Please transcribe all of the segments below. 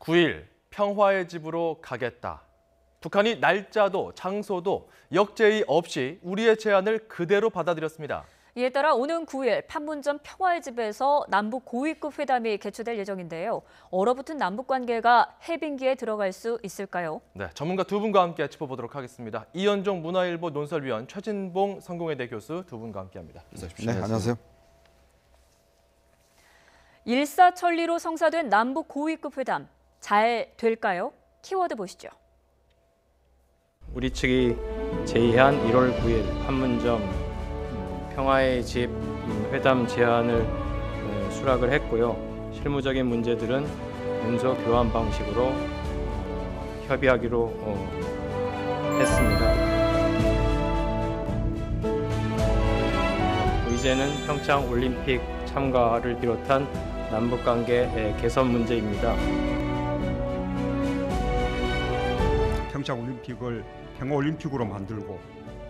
9일 평화의 집으로 가겠다. 북한이 날짜도 장소도 역제의 없이 우리의 제안을 그대로 받아들였습니다. 이에 따라 오는 9일 판문점 평화의 집에서 남북 고위급 회담이 개최될 예정인데요. 얼어붙은 남북 관계가 해빙기에 들어갈 수 있을까요? 네, 전문가 두 분과 함께 짚어보도록 하겠습니다. 이현종 문화일보 논설위원, 최진봉 성공회대 교수 두 분과 함께합니다. 네, 안녕하세요. 일사천리로 성사된 남북 고위급 회담 잘 될까요? 키워드 보시죠. 우리 측이 제의한 1월 9일 판문점 평화의 집 회담 제안을 수락을 했고요. 실무적인 문제들은 문서 교환 방식으로 협의하기로 했습니다. 의제는 평창 올림픽 참가를 비롯한 남북관계 개선 문제입니다. 평창 올림픽을 평화올림픽으로 만들고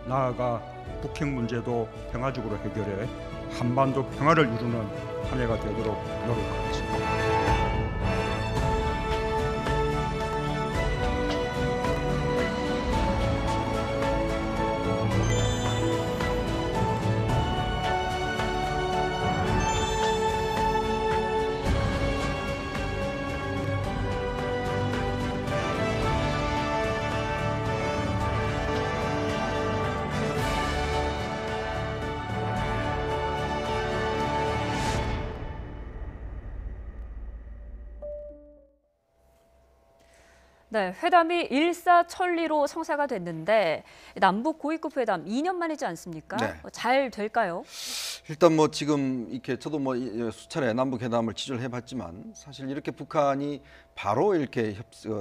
나아가 북핵 문제도 평화적으로 해결해 한반도 평화를 이루는 한 해가 되도록 노력하겠습니다. 네, 회담이 일사천리로 성사가 됐는데 남북 고위급 회담 2년 만이지 않습니까? 네. 잘 될까요? 일단 뭐 지금 이렇게 저도 뭐 수차례 남북 회담을 지지해봤지만 사실 이렇게 북한이 바로 이렇게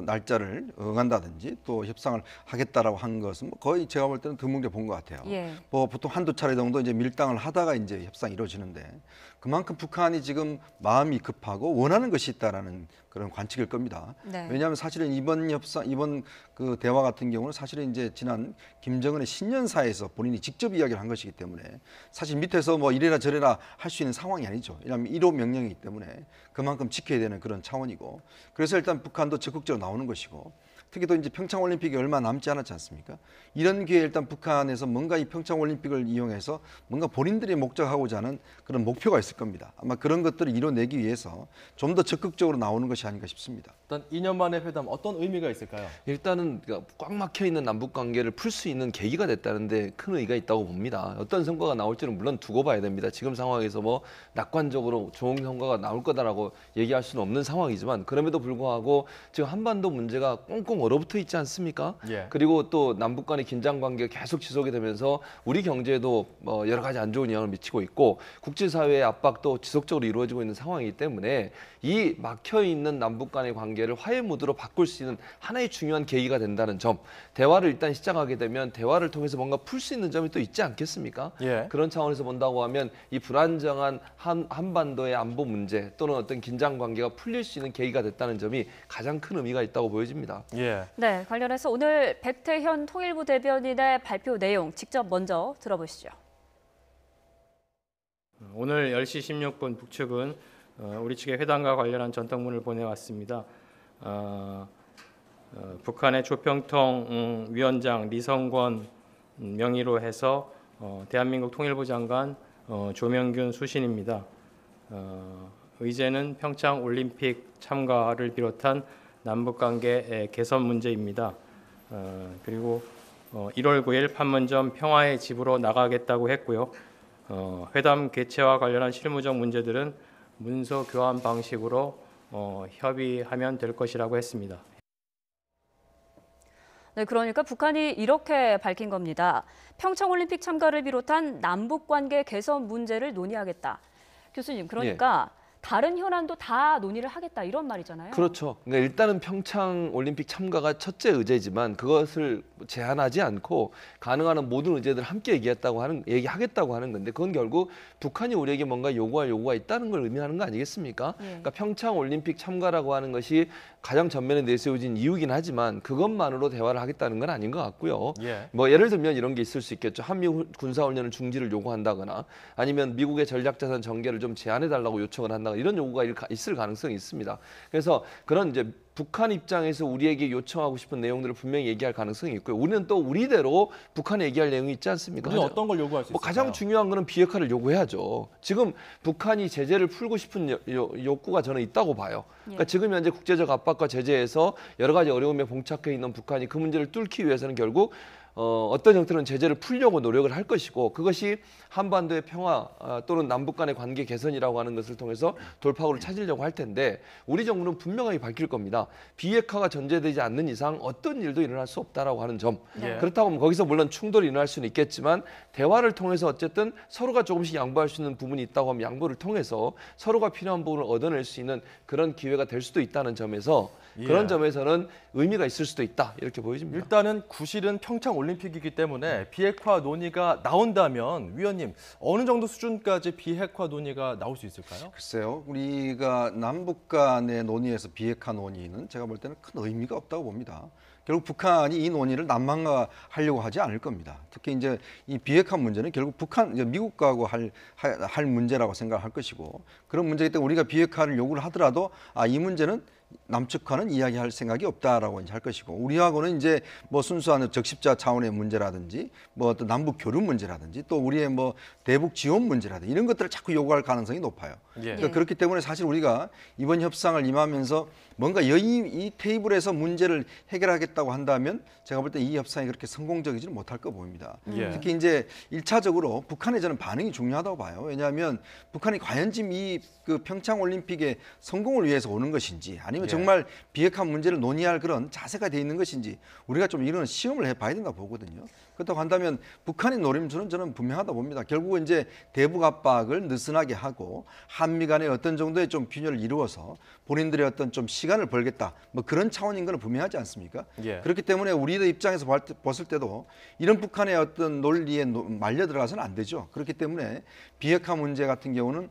날짜를 응한다든지 또 협상을 하겠다라고 한 것은 뭐 거의 제가 볼 때는 드물게 본 것 같아요. 예. 뭐 보통 한두 차례 정도 이제 밀당을 하다가 이제 협상이 이루어지는데 그만큼 북한이 지금 마음이 급하고 원하는 것이 있다라는 그런 관측일 겁니다. 네. 왜냐하면 사실은 이번 그 대화 같은 경우는 사실은 이제 지난 김정은의 신년사에서 본인이 직접 이야기를 한 것이기 때문에 사실 밑에서 뭐 이래라 저래라 할 수 있는 상황이 아니죠. 왜냐하면 1호 명령이기 때문에 그만큼 지켜야 되는 그런 차원이고 그래서 일단 북한도 적극적으로 나오는 것이고 특히 또 이제 평창 올림픽이 얼마 남지 않았지 않습니까? 이런 기회에 일단 북한에서 뭔가 이 평창 올림픽을 이용해서 뭔가 본인들이 목적하고자 하는 그런 목표가 있을 겁니다. 아마 그런 것들을 이뤄내기 위해서 좀 더 적극적으로 나오는 것이 아닌가 싶습니다. 일단 2년 만의 회담 어떤 의미가 있을까요? 일단은 꽉 막혀 있는 남북 관계를 풀 수 있는 계기가 됐다는데 큰 의의가 있다고 봅니다. 어떤 성과가 나올지는 물론 두고 봐야 됩니다. 지금 상황에서 뭐 낙관적으로 좋은 성과가 나올 거다라고 얘기할 수는 없는 상황이지만 그럼에도 불구하고 지금 한반도 문제가 꽁꽁 얼어붙어 있지 않습니까? 예. 그리고 또 남북 간의 긴장 관계가 계속 지속이 되면서 우리 경제에도 여러 가지 안 좋은 영향을 미치고 있고 국제사회의 압박도 지속적으로 이루어지고 있는 상황이기 때문에 이 막혀 있는 남북 간의 관계를 화해 무드로 바꿀 수 있는 하나의 중요한 계기가 된다는 점, 대화를 일단 시작하게 되면 대화를 통해서 뭔가 풀 수 있는 점이 또 있지 않겠습니까? 예. 그런 차원에서 본다고 하면 이 불안정한 한반도의 안보 문제 또는 어떤 긴장 관계가 풀릴 수 있는 계기가 됐다는 점이 가장 큰 의미가 있다고 보여집니다. 예. 네, 관련해서 오늘 백태현 통일부 대변인의 발표 내용 직접 먼저 들어보시죠. 오늘 10시 16분 북측은 우리 측의 회담과 관련한 전통문을 보내왔습니다. 북한의 조평통 위원장 리성권 명의로 해서 대한민국 통일부 장관 조명균 수신입니다. 의제는 평창 올림픽 참가를 비롯한 남북관계 개선 문제입니다. 그리고 1월 9일 판문점 평화의 집으로 나가겠다고 했고요. 회담 개최와 관련한 실무적 문제들은 문서 교환 방식으로 협의하면 될 것이라고 했습니다. 네, 그러니까 북한이 이렇게 밝힌 겁니다. 평창올림픽 참가를 비롯한 남북관계 개선 문제를 논의하겠다. 교수님, 그러니까 다른 현안도 다 논의를 하겠다 이런 말이잖아요. 그렇죠. 그러니까 일단은 평창 올림픽 참가가 첫째 의제지만 그것을 제한하지 않고 가능한 한 모든 의제들을 함께 얘기하겠다고 하는 건데 그건 결국 북한이 우리에게 뭔가 요구할 요구가 있다는 걸 의미하는 거 아니겠습니까? 그러니까 평창 올림픽 참가라고 하는 것이 가장 전면에 내세워진 이유긴 하지만 그것만으로 대화를 하겠다는 건 아닌 것 같고요. 예. 뭐 예를 들면 이런 게 있을 수 있겠죠. 한미 군사훈련을 중지를 요구한다거나 아니면 미국의 전략자산 전개를 좀 제한해달라고 요청을 한다거나 한다 이런 요구가 있을 가능성이 있습니다. 그래서 그런 이제 북한 입장에서 우리에게 요청하고 싶은 내용들을 분명히 얘기할 가능성이 있고요. 우리는 또 우리대로 북한에 얘기할 내용이 있지 않습니까? 우리는 어떤 걸 요구할 수 있을까요? 가장 중요한 거는 비핵화를 요구해야죠. 지금 북한이 제재를 풀고 싶은 욕구가 저는 있다고 봐요. 그러니까 지금 현재 국제적 압박과 제재에서 여러 가지 어려움에 봉착해 있는 북한이 그 문제를 뚫기 위해서는 결국 어떤 형태로는 제재를 풀려고 노력을 할 것이고 그것이 한반도의 평화 또는 남북 간의 관계 개선이라고 하는 것을 통해서 돌파구를 찾으려고 할 텐데 우리 정부는 분명하게 밝힐 겁니다. 비핵화가 전제되지 않는 이상 어떤 일도 일어날 수 없다라고 하는 점. 예. 그렇다고 하면 거기서 물론 충돌이 일어날 수는 있겠지만 대화를 통해서 어쨌든 서로가 조금씩 양보할 수 있는 부분이 있다고 하면 양보를 통해서 서로가 필요한 부분을 얻어낼 수 있는 그런 기회가 될 수도 있다는 점에서 그런 점에서는 의미가 있을 수도 있다 이렇게 보여집니다. 일단은 구실은 평창 올림픽이기 때문에 비핵화 논의가 나온다면 위원님 어느 정도 수준까지 비핵화 논의가 나올 수 있을까요? 글쎄요, 우리가 남북 간의 논의에서 비핵화 논의는 제가 볼 때는 큰 의미가 없다고 봅니다. 결국 북한이 이 논의를 난망하려고 하지 않을 겁니다. 특히 이제 이 비핵화 문제는 결국 미국하고 할 문제라고 생각할 것이고 그런 문제이기 때문에 우리가 비핵화를 요구를 하더라도 이 문제는 남측과는 이야기할 생각이 없다라고 이제 할 것이고 우리하고는 이제 뭐 순수한 적십자 차원의 문제라든지 뭐 어떤 남북 교류 문제라든지 또 우리의 뭐 대북 지원 문제라든지 이런 것들을 자꾸 요구할 가능성이 높아요. 그러니까 그렇기 때문에 사실 우리가 이번 협상을 임하면서 뭔가 이 테이블에서 문제를 해결하겠다고 한다면 제가 볼 때 이 협상이 그렇게 성공적이지는 못할 거 보입니다. 특히 이제 1차적으로 북한의 저는 반응이 중요하다고 봐요. 왜냐하면 북한이 과연 지금 그 평창 올림픽의 성공을 위해서 오는 것인지 아니면 정말 비핵화 문제를 논의할 그런 자세가 돼 있는 것인지 우리가 좀 이런 시험을 해봐야 된다고 보거든요. 그렇다고 한다면 북한의 노림수는 저는 분명하다 봅니다. 결국은 이제 대북 압박을 느슨하게 하고 한미 간의 어떤 정도의 좀 균열을 이루어서 본인들의 어떤 좀 시간을 벌겠다 뭐 그런 차원인 건 분명하지 않습니까? 그렇기 때문에 우리의 입장에서 봤을 때도 이런 북한의 어떤 논리에 말려 들어가서는 안 되죠. 그렇기 때문에 비핵화 문제 같은 경우는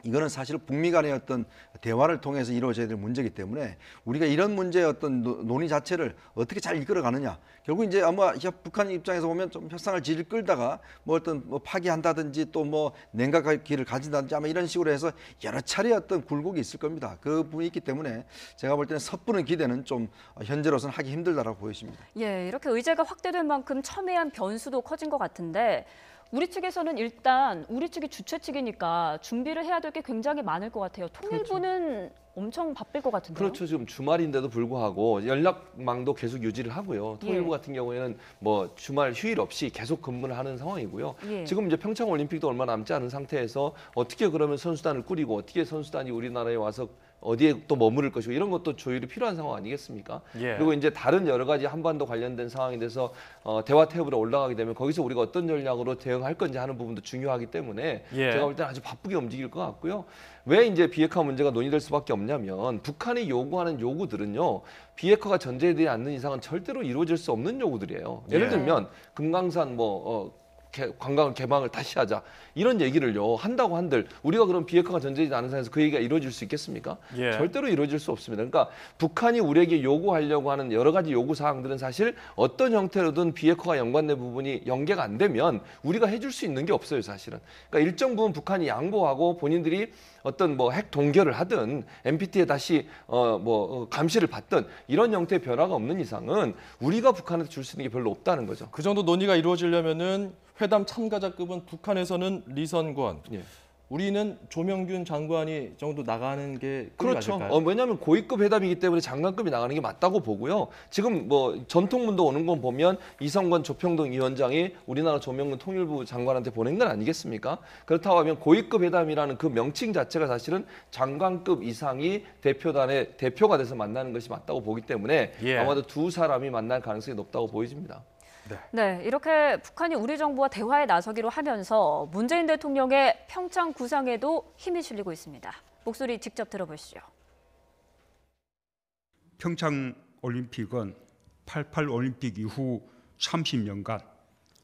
이거는 사실 북미 간의 어떤 대화를 통해서 이루어져야 될 문제이기 때문에 우리가 이런 문제의 어떤 논의 자체를 어떻게 잘 이끌어가느냐. 결국 이제 아마 북한 입장에서 보면 좀 협상을 질질 끌다가 뭐 어떤 뭐 파기한다든지 또 뭐 냉각할 기회를 가진다든지 아마 이런 식으로 해서 여러 차례 어떤 굴곡이 있을 겁니다. 그 부분이 있기 때문에 제가 볼 때는 섣부른 기대는 좀 현재로서는 하기 힘들다라고 보여집니다. 예, 이렇게 의제가 확대된 만큼 첨예한 변수도 커진 것 같은데 우리 측에서는 일단 우리 측이 주최 측이니까 준비를 해야 될 게 굉장히 많을 것 같아요. 통일부는 엄청 바쁠 것 같은데요. 그렇죠. 지금 주말인데도 불구하고 연락망도 계속 유지를 하고요. 통일부 같은 경우에는 뭐 주말 휴일 없이 계속 근무를 하는 상황이고요. 지금 이제 평창 올림픽도 얼마 남지 않은 상태에서 어떻게 그러면 선수단을 꾸리고 어떻게 선수단이 우리나라에 와서 어디에 또 머무를 것이고 이런 것도 조율이 필요한 상황 아니겠습니까? 그리고 이제 다른 여러 가지 한반도 관련된 상황에 대해서 대화 테이블에 올라가게 되면 거기서 우리가 어떤 전략으로 대응할 건지 하는 부분도 중요하기 때문에 제가 볼 때는 아주 바쁘게 움직일 것 같고요. 왜 이제 비핵화 문제가 논의될 수밖에 없냐면 북한이 요구하는 요구들은요. 비핵화가 전제되지 않는 이상은 절대로 이루어질 수 없는 요구들이에요. 예를 들면 금강산 관광 개방을 다시 하자 이런 얘기를요 한다고 한들 우리가 그럼 비핵화가 전제되지 않은 상황에서 그 얘기가 이루어질 수 있겠습니까? 절대로 이루어질 수 없습니다. 그러니까 북한이 우리에게 요구하려고 하는 여러 가지 요구 사항들은 사실 어떤 형태로든 비핵화가 연관된 부분이 연계가 안 되면 우리가 해줄 수 있는 게 없어요 사실은. 그러니까 일정 부분 북한이 양보하고 본인들이 어떤 뭐 핵 동결을 하든 NPT에 다시 감시를 받든 이런 형태의 변화가 없는 이상은 우리가 북한한테 줄 수 있는 게 별로 없다는 거죠. 그 정도 논의가 이루어지려면은 회담 참가자급은 북한에서는 리선권, 우리는 조명균 장관이 정도 나가는 게 그렇죠. 맞을까요? 왜냐하면 고위급 회담이기 때문에 장관급이 나가는 게 맞다고 보고요. 지금 뭐 전통문도 오는 건 보면 이성건 조평동 위원장이 우리나라 조명근 통일부 장관한테 보낸 건 아니겠습니까? 그렇다고 하면 고위급 회담이라는 그 명칭 자체가 사실은 장관급 이상이 대표단의 대표가 돼서 만나는 것이 맞다고 보기 때문에 아마도 두 사람이 만날 가능성이 높다고 보여집니다. 네, 이렇게 북한이 우리 정부와 대화에 나서기로 하면서 문재인 대통령의 평창 구상에도 힘이 실리고 있습니다. 목소리 직접 들어보시죠. 평창 올림픽은 88 올림픽 이후 30년간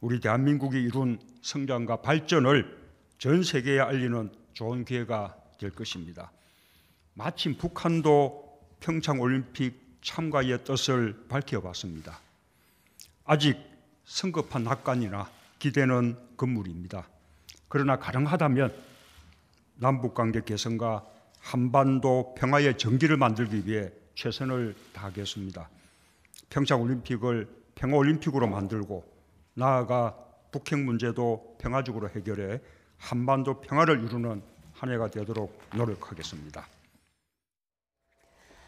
우리 대한민국이 이룬 성장과 발전을 전 세계에 알리는 좋은 기회가 될 것입니다. 마침 북한도 평창 올림픽 참가의 뜻을 밝혀봤습니다. 아직 성급한 낙관이나 기대는 금물입니다. 그러나 가능하다면 남북 관계 개선과 한반도 평화의 정기를 만들기 위해 최선을 다하겠습니다. 평창올림픽을 평화올림픽으로 만들고 나아가 북핵 문제도 평화적으로 해결해 한반도 평화를 이루는 한 해가 되도록 노력하겠습니다.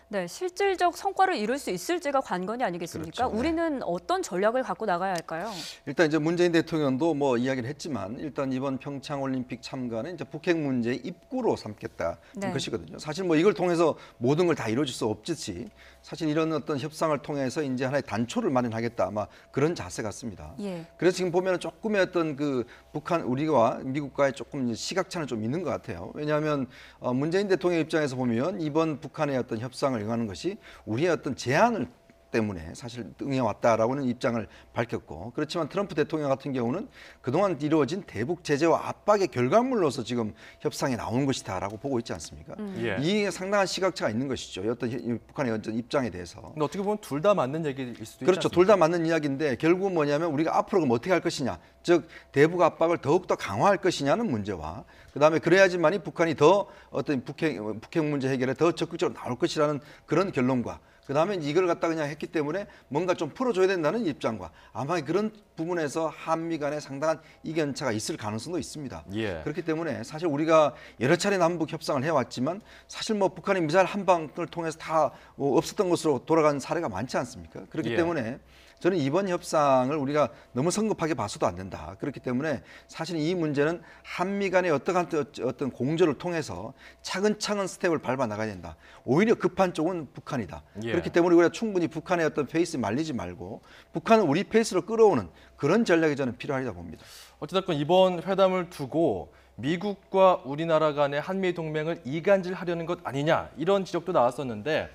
네, 실질적 성과를 이룰 수 있을지가 관건이 아니겠습니까? 그렇죠. 네. 우리는 어떤 전략을 갖고 나가야 할까요? 일단 이제 문재인 대통령도 뭐 이야기를 했지만 일단 이번 평창 올림픽 참가는 이제 북핵 문제의 입구로 삼겠다 네. 것이거든요. 사실 뭐 이걸 통해서 모든 걸 다 이루어질 수 없듯이 사실 이런 어떤 협상을 통해서 이제 하나의 단초를 마련하겠다 아마 그런 자세 같습니다. 예. 그래서 지금 보면 조금의 어떤 그 북한 우리와 미국과의 조금 시각차는 좀 있는 것 같아요. 왜냐하면 문재인 대통령 입장에서 보면 이번 북한의 어떤 협상을 응하는 것이 우리의 어떤 제안을 때문에 사실 응해왔다라고는 입장을 밝혔고, 그렇지만 트럼프 대통령 같은 경우는 그동안 이루어진 대북 제재와 압박의 결과물로서 지금 협상에 나온 것이다라고 보고 있지 않습니까? 예. 이게 상당한 시각차가 있는 것이죠. 어떤 북한의 어떤 입장에 대해서. 근데 어떻게 보면 둘 다 맞는 얘기일 수도 있지 그렇죠. 않습니까? 둘 다 맞는 이야기인데 결국은 뭐냐면 우리가 앞으로 그럼 어떻게 할 것이냐, 즉 대북 압박을 더욱더 강화할 것이냐는 문제와 그다음에 그래야지만이 북한이 더 어떤 북핵 문제 해결에 더 적극적으로 나올 것이라는 그런 결론과 그다음에 이걸 갖다 그냥 했기 때문에 뭔가 좀 풀어줘야 된다는 입장과 아마 그런 부분에서 한미 간에 상당한 이견차가 있을 가능성도 있습니다. 예. 그렇기 때문에 사실 우리가 여러 차례 남북 협상을 해왔지만 사실 뭐 북한이 미사일 한 방을 통해서 다 없었던 것으로 돌아간 사례가 많지 않습니까? 그렇기 예. 때문에 저는 이번 협상을 우리가 너무 성급하게 봐서도 안 된다. 그렇기 때문에 사실 이 문제는 한미 간의 어떤 공조를 통해서 차근차근 스텝을 밟아 나가야 된다. 오히려 급한 쪽은 북한이다. 예. 그렇기 때문에 우리가 충분히 북한의 어떤 페이스에 말리지 말고 북한은 우리 페이스로 끌어오는 그런 전략이 저는 필요하다 봅니다. 어찌됐건 이번 회담을 두고 미국과 우리나라 간의 한미 동맹을 이간질하려는 것 아니냐 이런 지적도 나왔었는데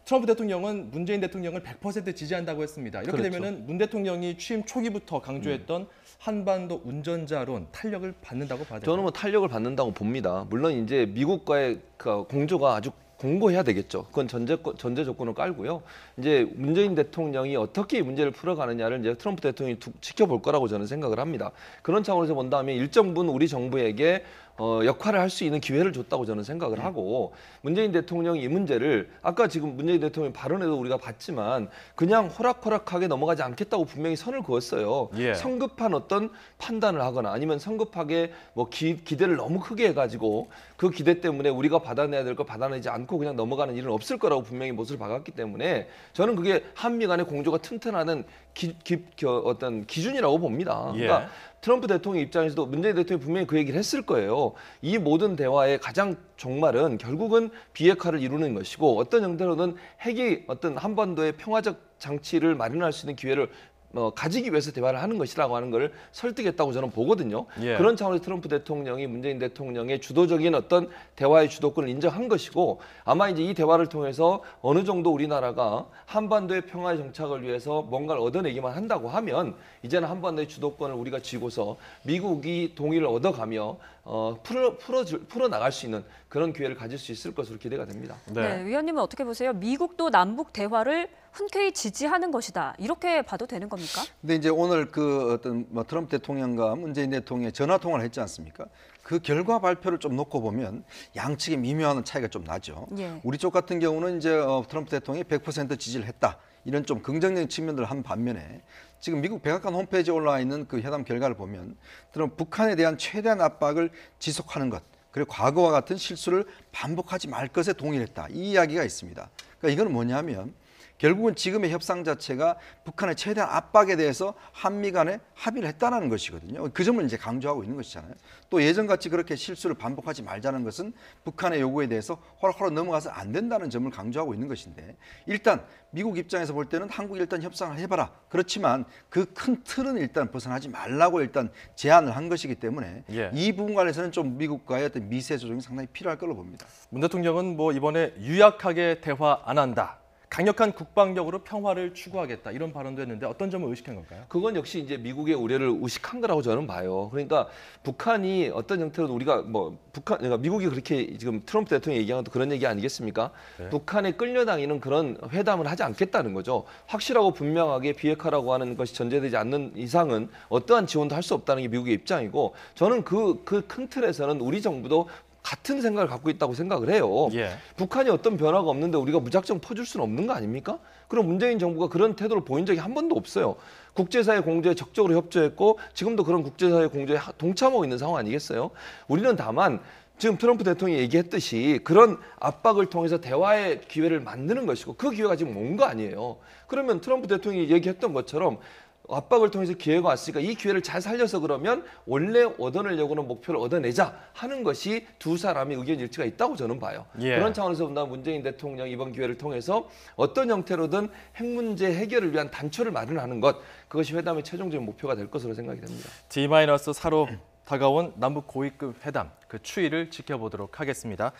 트럼프 대통령은 문재인 대통령을 100% 지지한다고 했습니다. 이렇게 그렇죠. 되면은 문 대통령이 취임 초기부터 강조했던 한반도 운전자론 탄력을 받는다고 봐야 될까요? 저는 뭐 탄력을 받는다고 봅니다. 물론 이제 미국과의 그 공조가 아주 공고해야 되겠죠. 그건 전제 조건을 깔고요. 이제 문재인 대통령이 어떻게 이 문제를 풀어가느냐를 이제 트럼프 대통령이 지켜볼 거라고 저는 생각을 합니다. 그런 차원에서 본다면 일정 부분 우리 정부에게 역할을 할 수 있는 기회를 줬다고 저는 생각을 하고 문재인 대통령이 이 문제를 아까 지금 문재인 대통령 발언에도 우리가 봤지만 그냥 호락호락하게 넘어가지 않겠다고 분명히 선을 그었어요. 예. 성급한 어떤 판단을 하거나 아니면 성급하게 뭐 기대를 너무 크게 해가지고 그 기대 때문에 우리가 받아내야 될 걸 받아내지 않고 그냥 넘어가는 일은 없을 거라고 분명히 못을 박았기 때문에 저는 그게 한미 간의 공조가 튼튼하는 어떤 기준이라고 봅니다. 예. 그러니까 트럼프 대통령 입장에서도 문재인 대통령이 분명히 그 얘기를 했을 거예요. 이 모든 대화의 가장 종말은 결국은 비핵화를 이루는 것이고 어떤 형태로는 핵이 어떤 한반도의 평화적 장치를 마련할 수 있는 기회를 가지기 위해서 대화를 하는 것이라고 하는 걸 설득했다고 저는 보거든요. 예. 그런 차원에서 트럼프 대통령이 문재인 대통령의 주도적인 어떤 대화의 주도권을 인정한 것이고 아마 이제 이 대화를 통해서 어느 정도 우리나라가 한반도의 평화의 정착을 위해서 뭔가를 얻어내기만 한다고 하면 이제는 한반도의 주도권을 우리가 쥐고서 미국이 동의를 얻어가며 풀어나갈 수 있는 그런 기회를 가질 수 있을 것으로 기대가 됩니다. 네, 위원님은 어떻게 보세요? 미국도 남북 대화를 흔쾌히 지지하는 것이다. 이렇게 봐도 되는 겁니까? 근데 이제 오늘 그 어떤 트럼프 대통령과 문재인 대통령이 전화 통화를 했지 않습니까? 그 결과 발표를 좀 놓고 보면 양측의 미묘한 차이가 좀 나죠. 예. 우리 쪽 같은 경우는 이제 트럼프 대통령이 100% 지지를 했다. 이런 좀 긍정적인 측면들을 한 반면에 지금 미국 백악관 홈페이지에 올라와 있는 그 회담 결과를 보면 북한에 대한 최대한 압박을 지속하는 것, 그리고 과거와 같은 실수를 반복하지 말 것에 동의를 했다. 이 이야기가 있습니다. 그러니까 이건 뭐냐면 결국은 지금의 협상 자체가 북한의 최대한 압박에 대해서 한미 간에 합의를 했다는 것이거든요. 그 점을 이제 강조하고 있는 것이잖아요. 또 예전같이 그렇게 실수를 반복하지 말자는 것은 북한의 요구에 대해서 호락호락 넘어가서 안 된다는 점을 강조하고 있는 것인데 일단 미국 입장에서 볼 때는 한국이 일단 협상을 해봐라. 그렇지만 그 큰 틀은 일단 벗어나지 말라고 일단 제안을 한 것이기 때문에 예. 이 부분 관해서는 좀 미국과의 어떤 미세 조정이 상당히 필요할 걸로 봅니다. 문 대통령은 뭐 이번에 유약하게 대화 안 한다. 강력한 국방력으로 평화를 추구하겠다 이런 발언도 했는데 어떤 점을 의식한 걸까요? 그건 역시 이제 미국의 우려를 의식한 거라고 저는 봐요. 그러니까 북한이 어떤 형태로든 우리가 그러니까 미국이 그렇게 지금 트럼프 대통령이 얘기한 것도 그런 얘기 아니겠습니까? 네. 북한에 끌려다니는 그런 회담을 하지 않겠다는 거죠. 확실하고 분명하게 비핵화라고 하는 것이 전제되지 않는 이상은 어떠한 지원도 할 수 없다는 게 미국의 입장이고 저는 그 큰 틀에서는 우리 정부도 같은 생각을 갖고 있다고 생각을 해요. 예. 북한이 어떤 변화가 없는데 우리가 무작정 퍼줄 수는 없는 거 아닙니까? 그럼 문재인 정부가 그런 태도를 보인 적이 한 번도 없어요. 국제사회 공조에 적극적으로 협조했고 지금도 그런 국제사회 공조에 동참하고 있는 상황 아니겠어요? 우리는 다만 지금 트럼프 대통령이 얘기했듯이 그런 압박을 통해서 대화의 기회를 만드는 것이고 그 기회가 지금 온 거 아니에요. 그러면 트럼프 대통령이 얘기했던 것처럼 압박을 통해서 기회가 왔으니까 이 기회를 잘 살려서 그러면 원래 얻어내려고 하는 목표를 얻어내자 하는 것이 두 사람의 의견 일치가 있다고 저는 봐요. 예. 그런 차원에서 본다면 문재인 대통령 이번 기회를 통해서 어떤 형태로든 핵 문제 해결을 위한 단초를 마련하는 것, 그것이 회담의 최종적인 목표가 될 것으로 생각이 됩니다. D-4로 다가온 남북 고위급 회담, 그 추이를 지켜보도록 하겠습니다.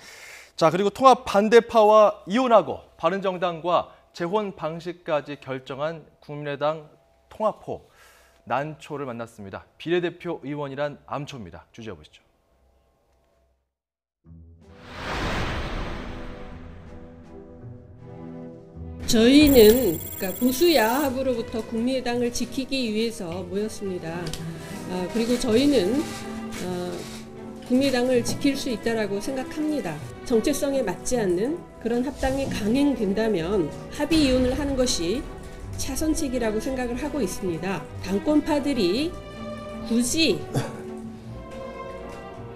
자, 그리고 통합 반대파와 이혼하고 바른정당과 재혼 방식까지 결정한 국민의당 통합호 난초를 만났습니다. 비례대표 의원이란 암초입니다. 주제해 보시죠. 저희는 그러니까 보수 야합으로부터 국민의당을 지키기 위해서 모였습니다. 그리고 저희는 국민의당을 지킬 수 있다라고 생각합니다. 정체성에 맞지 않는 그런 합당이 강행된다면 합의 이혼을 하는 것이 차선책이라고 생각을 하고 있습니다. 당권파들이 굳이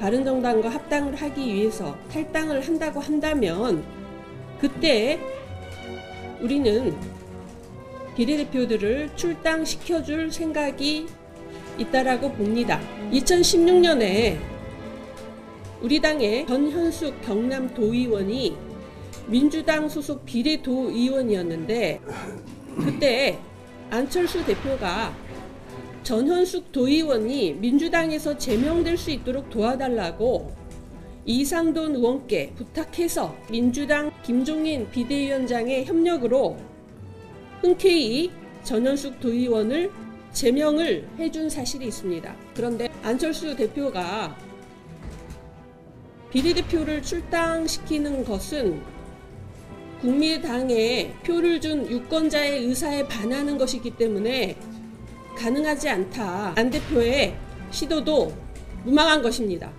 바른정당과 합당을 하기 위해서 탈당을 한다고 한다면 그때 우리는 비례대표들을 출당시켜줄 생각이 있다라고 봅니다. 2016년에 우리 당의 전현숙 경남도의원이 민주당 소속 비례도의원이었는데 그때 안철수 대표가 전현숙 도의원이 민주당에서 제명될 수 있도록 도와달라고 이상돈 의원께 부탁해서 민주당 김종인 비대위원장의 협력으로 흔쾌히 전현숙 도의원을 제명을 해준 사실이 있습니다. 그런데 안철수 대표가 비례대표를 출당시키는 것은 국민의당에 표를 준 유권자의 의사에 반하는 것이기 때문에 가능하지 않다. 안 대표의 시도도 무망한 것입니다.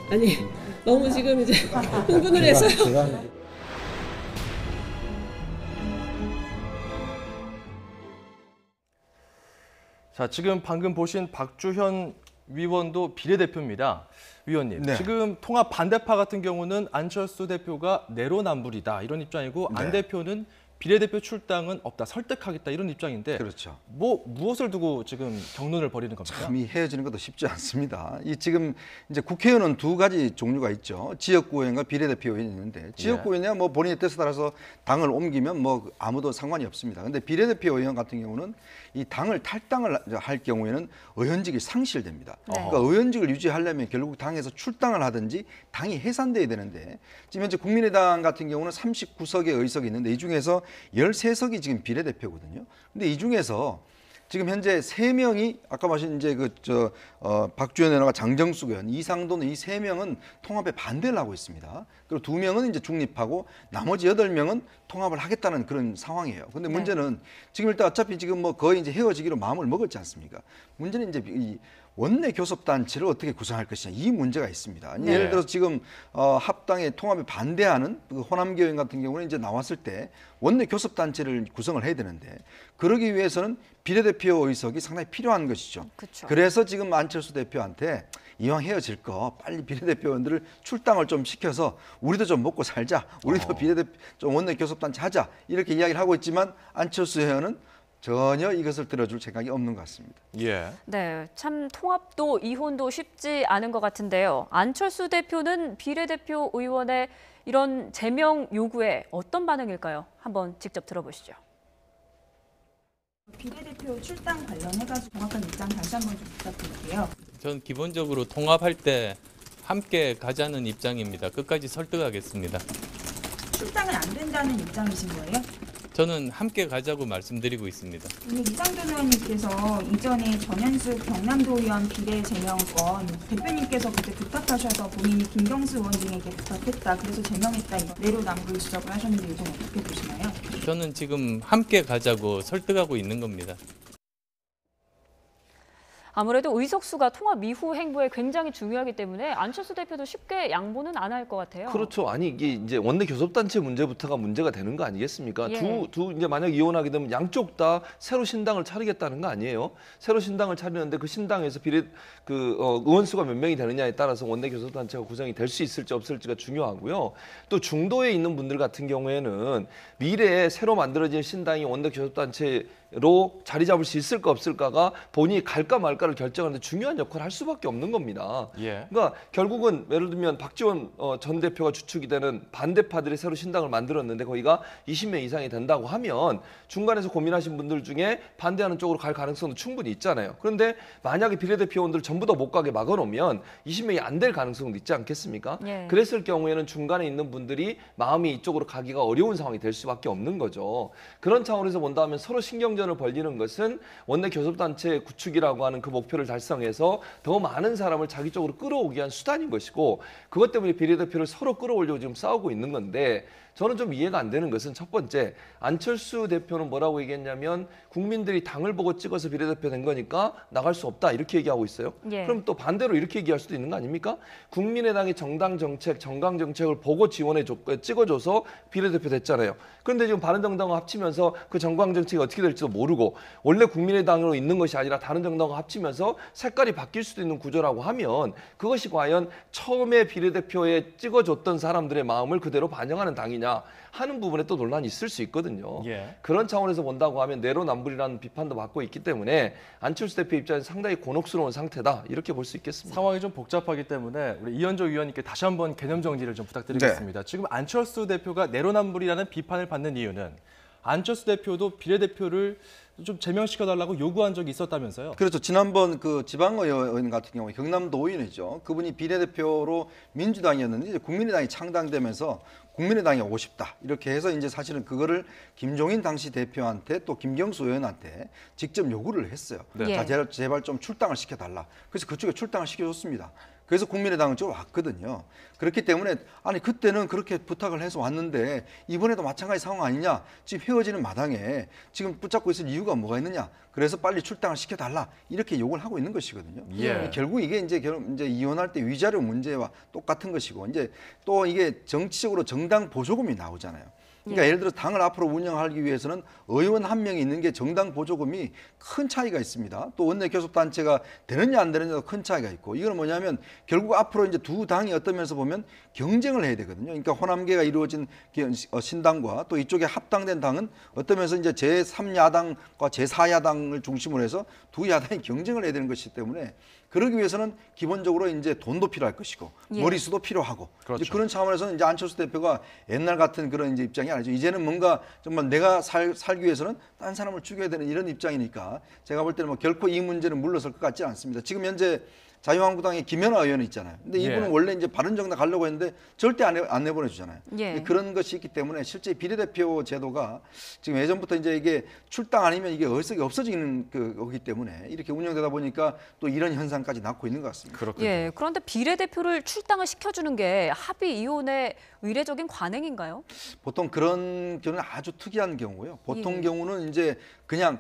아니, 너무 지금 이제 흥분을 해서요. 자, 지금 방금 보신 박주현 위원도 비례대표입니다. 위원님, 네. 지금 통합 반대파 같은 경우는 안철수 대표가 내로남불이다 이런 입장이고 안 네. 대표는 비례대표 출당은 없다, 설득하겠다 이런 입장인데 그렇죠. 무엇을 두고 지금 경론을 벌이는 겁니까? 참 이 헤어지는 것도 쉽지 않습니다. 이 지금 이제 국회의원은 두 가지 종류가 있죠. 지역구 의원과 비례대표 의원이 있는데 지역구 의원이야 뭐 본인의 뜻에 따라서 당을 옮기면 뭐 아무도 상관이 없습니다. 근데 비례대표 의원 같은 경우는 이 당을 탈당을 할 경우에는 의원직이 상실됩니다. 네. 그러니까 의원직을 유지하려면 결국 당에서 출당을 하든지 당이 해산돼야 되는데 지금 현재 국민의당 같은 경우는 39석의 의석이 있는데 이 중에서 13석이 지금 비례대표거든요. 근데 이 중에서 지금 현재 3명이 아까 말씀 이제 박주현 의원과 장정숙 의원, 이상돈 이 3명은 통합에 반대를 하고 있습니다. 그리고 2명은 이제 중립하고 나머지 8명은 통합을 하겠다는 그런 상황이에요. 근데 문제는 지금 일단 어차피 지금 뭐 거의 이제 헤어지기로 마음을 먹었지 않습니까? 문제는 이제 이 원내 교섭단체를 어떻게 구성할 것이냐 이 문제가 있습니다. 네. 예를 들어서 지금 합당에 통합에 반대하는 그 호남교 의원 같은 경우는 이제 나왔을 때 원내 교섭단체를 구성을 해야 되는데 그러기 위해서는 비례대표 의석이 상당히 필요한 것이죠. 그쵸. 그래서 지금 안철수 대표한테 이왕 헤어질 거 빨리 비례대표원들을 출당을 좀 시켜서 우리도 좀 먹고 살자. 우리도 비례대표 좀 원내 교섭단체 하자. 이렇게 이야기를 하고 있지만 안철수 의원은 전혀 이것을 들어줄 생각이 없는 것 같습니다. 예. 네, 참 통합도 이혼도 쉽지 않은 것 같은데요. 안철수 대표는 비례대표 의원의 이런 제명 요구에 어떤 반응일까요? 한번 직접 들어보시죠. 비례대표 출당 관련해가지고 정확한 입장 다시 한번 좀 부탁드릴게요. 전 기본적으로 통합할 때 함께 가자는 입장입니다. 끝까지 설득하겠습니다. 출당은 안 된다는 입장이신 거예요? 저는 함께 가자고 말씀드리고 있습니다. 오늘 이상돈 의원님께서 이전에 전현숙 경남도 의원 비례 제명권 대표님께서 그때 부탁하셔서 본인이 김경수 의원 등에게 부탁했다. 그래서 제명했다. 이거 내로남불 지적을 하셨는데 이건 어떻게 보시나요? 저는 지금 함께 가자고 설득하고 있는 겁니다. 아무래도 의석수가 통합 이후 행보에 굉장히 중요하기 때문에 안철수 대표도 쉽게 양보는 안 할 것 같아요. 그렇죠. 아니 이게 이제 원내 교섭단체 문제부터가 문제가 되는 거 아니겠습니까? 예. 이제 만약 이혼하게 되면 양쪽 다 새로 신당을 차리겠다는 거 아니에요? 새로 신당을 차리는데 그 신당에서 의원 수가 몇 명이 되느냐에 따라서 원내 교섭단체가 구성이 될 수 있을지 없을지가 중요하고요. 또 중도에 있는 분들 같은 경우에는 미래에 새로 만들어진 신당이 원내 교섭단체로 자리 잡을 수 있을까 없을까가 본인이 갈까 말까를 결정하는데 중요한 역할을 할 수밖에 없는 겁니다. 예. 그러니까 결국은 예를 들면 박지원 전 대표가 주축이 되는 반대파들이 새로 신당을 만들었는데 거기가 20명 이상이 된다고 하면 중간에서 고민하신 분들 중에 반대하는 쪽으로 갈 가능성도 충분히 있잖아요. 그런데 만약에 비례대표원들 전부 다 못 가게 막아놓으면 20명이 안 될 가능성도 있지 않겠습니까? 예. 그랬을 경우에는 중간에 있는 분들이 마음이 이쪽으로 가기가 어려운 상황이 될 수밖에 없는 거죠. 그런 차원에서 본다면 서로 신경전을 벌이는 것은 원내 교섭단체 구축이라고 하는 그 목표를 달성해서 더 많은 사람을 자기 쪽으로 끌어오기 위한 수단인 것이고 그것 때문에 비례대표를 서로 끌어오려고 지금 싸우고 있는 건데 저는 좀 이해가 안 되는 것은 첫 번째 안철수 대표는 뭐라고 얘기했냐면 국민들이 당을 보고 찍어서 비례대표 된 거니까 나갈 수 없다 이렇게 얘기하고 있어요. 예. 그럼 또 반대로 이렇게 얘기할 수도 있는 거 아닙니까? 국민의당이 정당 정책, 정강 정책을 보고 찍어줘서 비례대표 됐잖아요. 그런데 지금 바른정당과 합치면서 그 정강 정책이 어떻게 될지도 모르고 원래 국민의당으로 있는 것이 아니라 다른 정당과 합치면서 색깔이 바뀔 수도 있는 구조라고 하면 그것이 과연 처음에 비례대표에 찍어줬던 사람들의 마음을 그대로 반영하는 당이냐 하는 부분에 또 논란이 있을 수 있거든요. 예. 그런 차원에서 본다고 하면 내로남불이라는 비판도 받고 있기 때문에 안철수 대표 입장에서 상당히 곤혹스러운 상태다 이렇게 볼 수 있겠습니다. 상황이 좀 복잡하기 때문에 우리 이현조 위원님께 다시 한번 개념 정리를 좀 부탁드리겠습니다. 지금 안철수 대표가 내로남불이라는 비판을 받는 이유는 안철수 대표도 비례대표를 좀 제명시켜달라고 요구한 적이 있었다면서요? 그렇죠. 지난번 그 지방의원 같은 경우에 경남도 의원이죠. 그분이 비례대표로 민주당이었는데 이제 국민의당이 창당되면서 국민의당에 오고 싶다 이렇게 해서 이제 사실은 그거를 김종인 당시 대표한테 또 김경수 의원한테 직접 요구를 했어요. 네. 자, 제발 좀 출당을 시켜달라. 그래서 그쪽에 출당을 시켜줬습니다. 그래서 국민의당은 좀 왔거든요. 그렇기 때문에 아니 그때는 그렇게 부탁을 해서 왔는데 이번에도 마찬가지 상황 아니냐. 지금 헤어지는 마당에 지금 붙잡고 있을 이유가 뭐가 있느냐. 그래서 빨리 출당을 시켜달라 이렇게 요구를 하고 있는 것이거든요. 예. 결국 이게 이제 이혼할 때 위자료 문제와 똑같은 것이고 이제 또 이게 정치적으로 정당 보조금이 나오잖아요. 그러니까 예를 들어 당을 앞으로 운영하기 위해서는 의원 한 명이 있는 게 정당 보조금이 큰 차이가 있습니다. 또 원내 교섭단체가 되느냐 안 되느냐도 큰 차이가 있고 이건 뭐냐면 결국 앞으로 이제 두 당이 어떤 면에서 보면 경쟁을 해야 되거든요. 그러니까 호남계가 이루어진 신당과 또 이쪽에 합당된 당은 어떤 면에서 이제 제3야당과 제4야당을 중심으로 해서 두 야당이 경쟁을 해야 되는 것이기 때문에 그러기 위해서는 기본적으로 이제 돈도 필요할 것이고 예. 머리수도 필요하고 그렇죠. 이제 그런 차원에서는 이제 안철수 대표가 옛날 같은 그런 이제 입장이 아니죠. 이제는 뭔가 정말 내가 살기 위해서는 딴 사람을 죽여야 되는 이런 입장이니까 제가 볼 때는 뭐 결코 이 문제는 물러설 것 같지 않습니다. 지금 현재 자유한국당의 김연아 의원이 있잖아요. 근데 이분은 예. 원래 이제 바른정당 가려고 했는데 절대 안 내보내주잖아요. 예. 그런 것이 있기 때문에 실제 비례대표 제도가 지금 예전부터 이제 이게 출당 아니면 이게 의석이 없어지는 거기 때문에 이렇게 운영되다 보니까 또 이런 현상까지 낳고 있는 것 같습니다. 그렇군요. 예, 그런데 비례대표를 출당을 시켜주는 게 합의 이혼의 의례적인 관행인가요? 보통 그런 경우는 아주 특이한 경우고요. 보통 예. 경우는 이제 그냥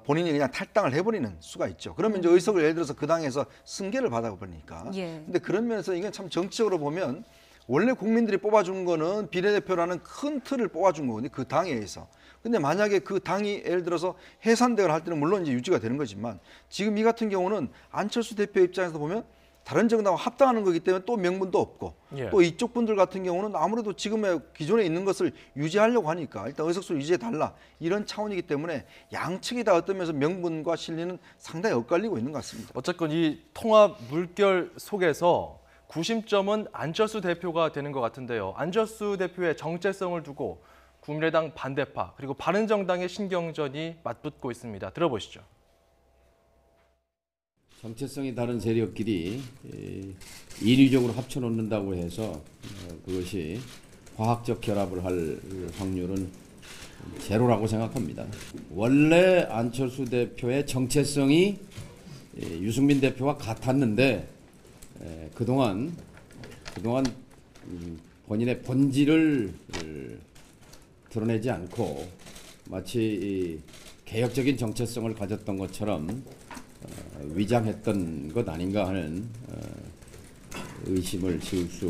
본인이 그냥 탈당을 해버리는 수가 있죠. 그러면 이제 의석을 예를 들어서 그 당에서 승계를 받아버리니까. 예. 근데 그런 면에서 이게 참 정치적으로 보면 원래 국민들이 뽑아준 거는 비례대표라는 큰 틀을 뽑아준 거거든요. 그 당에 의해서. 근데 만약에 그 당이 예를 들어서 해산대회를 할 때는 물론 이제 유지가 되는 거지만 지금 이 같은 경우는 안철수 대표 입장에서 보면 다른 정당과 합당하는 거기 때문에 또 명분도 없고 예. 또 이쪽 분들 같은 경우는 아무래도 지금의 기존에 있는 것을 유지하려고 하니까 일단 의석수를 유지해달라 이런 차원이기 때문에 양측이 다 어떤 면에서 명분과 실리는 상당히 엇갈리고 있는 것 같습니다. 어쨌건 이 통합 물결 속에서 구심점은 안철수 대표가 되는 것 같은데요. 안철수 대표의 정체성을 두고 국민의당 반대파 그리고 바른정당의 신경전이 맞붙고 있습니다. 들어보시죠. 정체성이 다른 세력끼리 인위적으로 합쳐놓는다고 해서 그것이 과학적 결합을 할 확률은 제로라고 생각합니다. 원래 안철수 대표의 정체성이 유승민 대표와 같았는데 그동안 본인의 본질을 드러내지 않고 마치 개혁적인 정체성을 가졌던 것처럼 위장했던 것 아닌가 하는 의심을 지울 수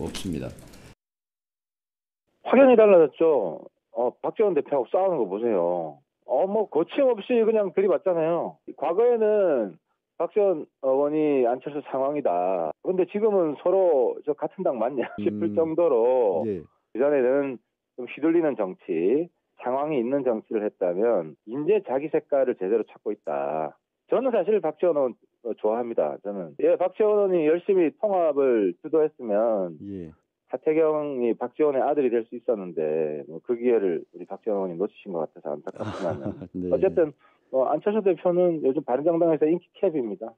없습니다. 확연히 달라졌죠. 박지원 대표하고 싸우는 거 보세요. 뭐 거침없이 그냥 들이받잖아요. 과거에는 박지원 의원이 안철수 상황이다. 그런데 지금은 서로 저 같은 당 맞냐 싶을 정도로 그전에는 좀 휘둘리는 정치, 상황이 있는 정치를 했다면 이제 자기 색깔을 제대로 찾고 있다. 저는 사실 박지원 의원 좋아합니다. 저는 박지원 의원이 열심히 통합을 주도했으면 하태경이 박지원의 아들이 될 수 있었는데 그 기회를 우리 박지원 의원이 놓치신 것 같아서 안타깝지만 네. 어쨌든 안철수 대표는 요즘 바른정당에서 인기 캡입니다.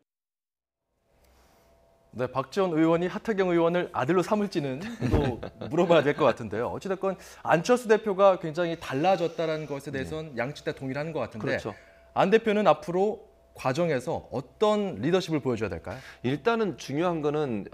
네, 박지원 의원이 하태경 의원을 아들로 삼을지는 또 물어봐야 될 것 같은데요. 어찌됐건 안철수 대표가 굉장히 달라졌다는 것에 대해서는 양측 다 동의를 하는 것 같은데 그렇죠. 안 대표는 앞으로 과정에서 어떤 리더십을 보여줘야 될까요? 일단은 중요한 거는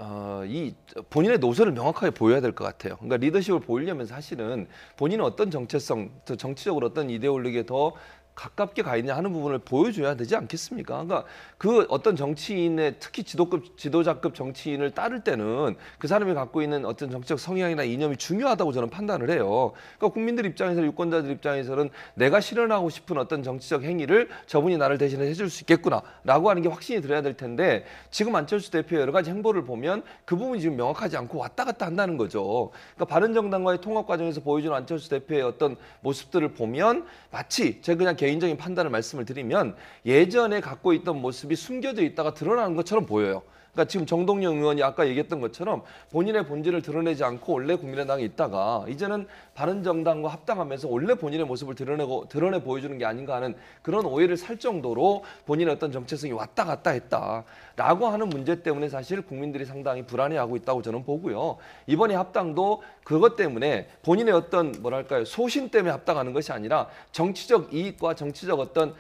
이 본인의 노선을 명확하게 보여야 될 것 같아요. 그러니까 리더십을 보이려면 사실은 본인은 어떤 정체성, 정치적으로 어떤 이데올로기에 더 가깝게 가 있냐 하는 부분을 보여줘야 되지 않겠습니까? 그러니까 그 어떤 정치인의 특히 지도자급 정치인을 따를 때는 그 사람이 갖고 있는 어떤 정치적 성향이나 이념이 중요하다고 저는 판단을 해요. 그러니까 국민들 입장에서 유권자들 입장에서는 내가 실현하고 싶은 어떤 정치적 행위를 저분이 나를 대신해 해줄 수 있겠구나라고 하는 게 확신이 들어야 될 텐데 지금 안철수 대표의 여러 가지 행보를 보면 그 부분이 지금 명확하지 않고 왔다 갔다 한다는 거죠. 그러니까 바른정당과의 통합 과정에서 보여주는 안철수 대표의 어떤 모습들을 보면 마치 제가 그냥 개인적인 판단을 말씀을 드리면 예전에 갖고 있던 모습이 숨겨져 있다가 드러나는 것처럼 보여요. 그러니까 지금 정동영 의원이 아까 얘기했던 것처럼 본인의 본질을 드러내지 않고 원래 국민의당에 있다가 이제는 바른정당과 합당하면서 원래 본인의 모습을 드러내 보여주는 게 아닌가 하는 그런 오해를 살 정도로 본인의 어떤 정체성이 왔다 갔다 했다라고 하는 문제 때문에 사실 국민들이 상당히 불안해하고 있다고 저는 보고요. 이번에 합당도 그것 때문에 본인의 어떤 뭐랄까요 소신 때문에 합당하는 것이 아니라 정치적 이익과 정치적 어떤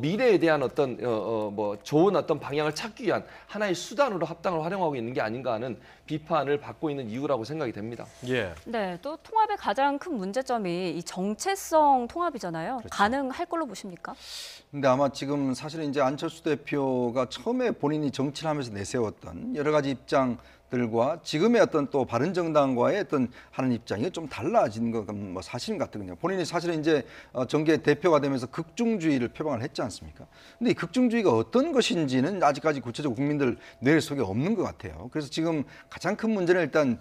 미래에 대한 어떤 좋은 어떤 방향을 찾기 위한 하나의 수단으로 합당을 활용하고 있는 게 아닌가 하는 비판을 받고 있는 이유라고 생각이 됩니다. 예. 네, 또 통합의 가장 큰 문제점이 이 정체성 통합이잖아요. 그렇죠. 가능할 걸로 보십니까? 근데 아마 지금 사실은 이제 안철수 대표가 처음에 본인이 정치를 하면서 내세웠던 여러 가지 입장들과 지금의 어떤 또 바른정당과의 어떤 하는 입장이 좀 달라진 건 뭐 사실인 것 같거든요. 본인이 사실은 이제 정계 대표가 되면서 극중주의를 표방을 했지 않습니까? 근데 이 극중주의가 어떤 것인지는 아직까지 구체적으로 국민들 뇌 속에 없는 것 같아요. 그래서 지금 가장 큰 문제는 일단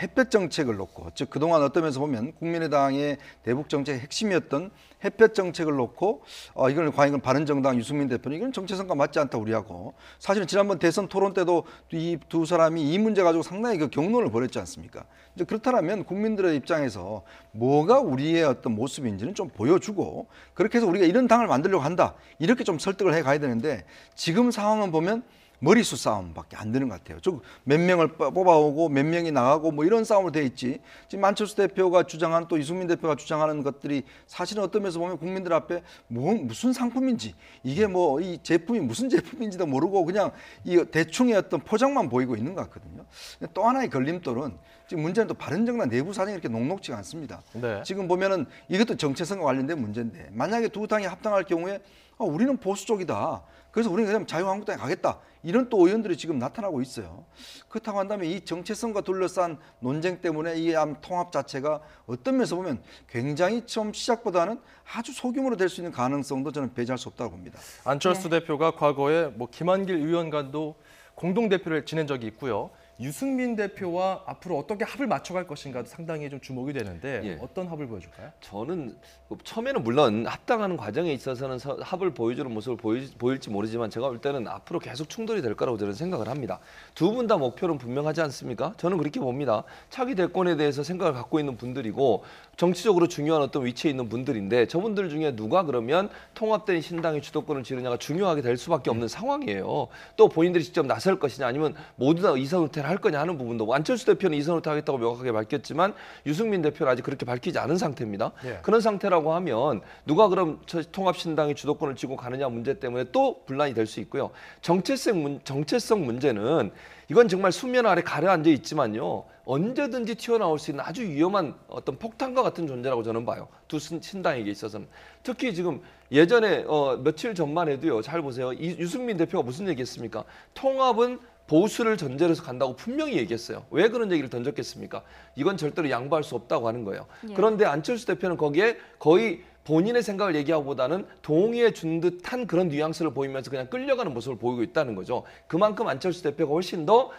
햇볕 정책을 놓고, 즉 그동안 어떤 면에서 보면 국민의당의 대북 정책의 핵심이었던 햇볕 정책을 놓고 이걸 과연 이건 바른정당 유승민 대표는 이건 정체성과 맞지 않다 우리하고, 사실은 지난번 대선 토론 때도 이 두 사람이 이 문제 가지고 상당히 그 경론을 벌였지 않습니까? 이제 그렇다면 국민들의 입장에서 뭐가 우리의 어떤 모습인지는 좀 보여주고, 그렇게 해서 우리가 이런 당을 만들려고 한다 이렇게 좀 설득을 해 가야 되는데 지금 상황은 보면 머리수 싸움밖에 안 되는 것 같아요. 즉 몇 명을 뽑아오고 몇 명이 나가고 뭐 이런 싸움으로 돼 있지. 지금 안철수 대표가 주장한 또 이승민 대표가 주장하는 것들이 사실은 어떤 면에서 보면 국민들 앞에 무슨 상품인지, 이게 뭐 이 제품이 무슨 제품인지도 모르고 그냥 이 대충의 어떤 포장만 보이고 있는 것 같거든요. 또 하나의 걸림돌은 지금 문제는 또 바른정당 내부 사정이 이렇게 녹록지가 않습니다. 네. 지금 보면은 이것도 정체성과 관련된 문제인데 만약에 두 당이 합당할 경우에 우리는 보수 쪽이다. 그래서 우리는 그냥 자유한국당에 가겠다. 이런 또 의원들이 지금 나타나고 있어요. 그렇다고 한다면 이 정체성과 둘러싼 논쟁 때문에 이 통합 자체가 어떤 면에서 보면 굉장히 처음 시작보다는 아주 소규모로 될 수 있는 가능성도 저는 배제할 수 없다고 봅니다. 안철수 대표가 과거에 김한길 의원과도 공동대표를 지낸 적이 있고요. 유승민 대표와 앞으로 어떻게 합을 맞춰갈 것인가도 상당히 좀 주목이 되는데 어떤 합을 보여줄까요? 저는 처음에는 물론 합당하는 과정에 있어서는 합을 보여주는 모습을 보일지 모르지만 제가 볼 때는 앞으로 계속 충돌이 될 거라고 저는 생각을 합니다. 두 분 다 목표는 분명하지 않습니까? 저는 그렇게 봅니다. 차기 대권에 대해서 생각을 갖고 있는 분들이고 정치적으로 중요한 어떤 위치에 있는 분들인데 저분들 중에 누가 그러면 통합된 신당의 주도권을 지느냐가 중요하게 될 수밖에 없는 상황이에요. 또 본인들이 직접 나설 것이냐 아니면 모두 다 의사소통을 대표를 할 거냐 하는 부분도 안철수 대표는 이선을 타겠다고 명확하게 밝혔지만 유승민 대표는 아직 그렇게 밝히지 않은 상태입니다. 예. 그런 상태라고 하면 누가 그럼 통합신당이 주도권을 쥐고 가느냐 문제 때문에 또 분란이 될 수 있고요. 정체성 문제는 이건 정말 수면 아래 가려앉아 있지만요. 언제든지 튀어나올 수 있는 아주 위험한 어떤 폭탄과 같은 존재라고 저는 봐요. 두 신당에게 있어서는. 특히 지금 예전에 며칠 전만 해도요. 잘 보세요. 유승민 대표가 무슨 얘기했습니까? 통합은 보수를 전제로 해서 간다고 분명히 얘기했어요. 왜 그런 얘기를 던졌겠습니까? 이건 절대로 양보할 수 없다고 하는 거예요. 예. 그런데 안철수 대표는 거기에 거의 본인의 생각을 얘기하기보다는 동의해 준 듯한 그런 뉘앙스를 보이면서 그냥 끌려가는 모습을 보이고 있다는 거죠. 그만큼 안철수 대표가 훨씬 더